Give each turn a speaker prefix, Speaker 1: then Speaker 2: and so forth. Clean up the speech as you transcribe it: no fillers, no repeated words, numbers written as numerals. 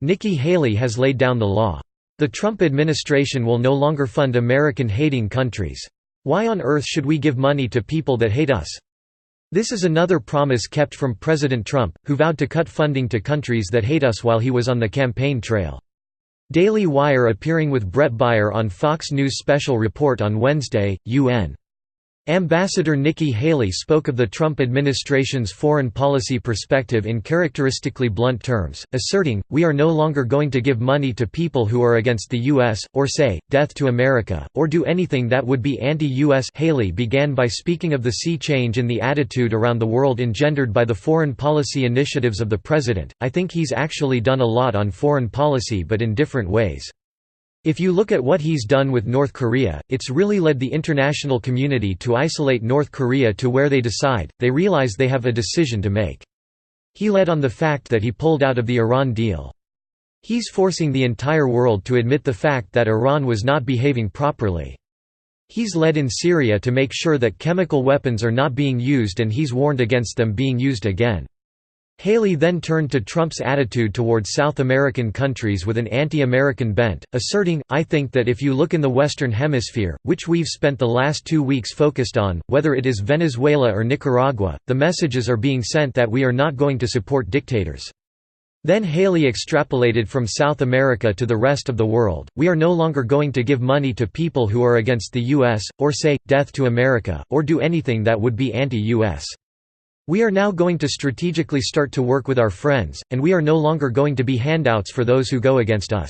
Speaker 1: Nikki Haley has laid down the law. The Trump administration will no longer fund American-hating countries. Why on earth should we give money to people that hate us? This is another promise kept from President Trump, who vowed to cut funding to countries that hate us while he was on the campaign trail. Daily Wire appearing with Bret Baier on Fox News Special Report on Wednesday, UN. Ambassador Nikki Haley spoke of the Trump administration's foreign policy perspective in characteristically blunt terms, asserting, "We are no longer going to give money to people who are against the U.S., or say, 'Death to America,' or do anything that would be anti-U.S." Haley began by speaking of the sea change in the attitude around the world engendered by the foreign policy initiatives of the president. "I think he's actually done a lot on foreign policy, but in different ways. If you look at what he's done with North Korea, it's really led the international community to isolate North Korea to where they decide, they realize they have a decision to make. He led on the fact that he pulled out of the Iran deal. He's forcing the entire world to admit the fact that Iran was not behaving properly. He's led in Syria to make sure that chemical weapons are not being used, and he's warned against them being used again." Haley then turned to Trump's attitude towards South American countries with an anti-American bent, asserting, "I think that if you look in the Western Hemisphere, which we've spent the last 2 weeks focused on, whether it is Venezuela or Nicaragua, the messages are being sent that we are not going to support dictators." Then Haley extrapolated from South America to the rest of the world, "We are no longer going to give money to people who are against the U.S., or say, 'Death to America,' or do anything that would be anti-U.S. We are now going to strategically start to work with our friends, and we are no longer going to be handouts for those who go against us."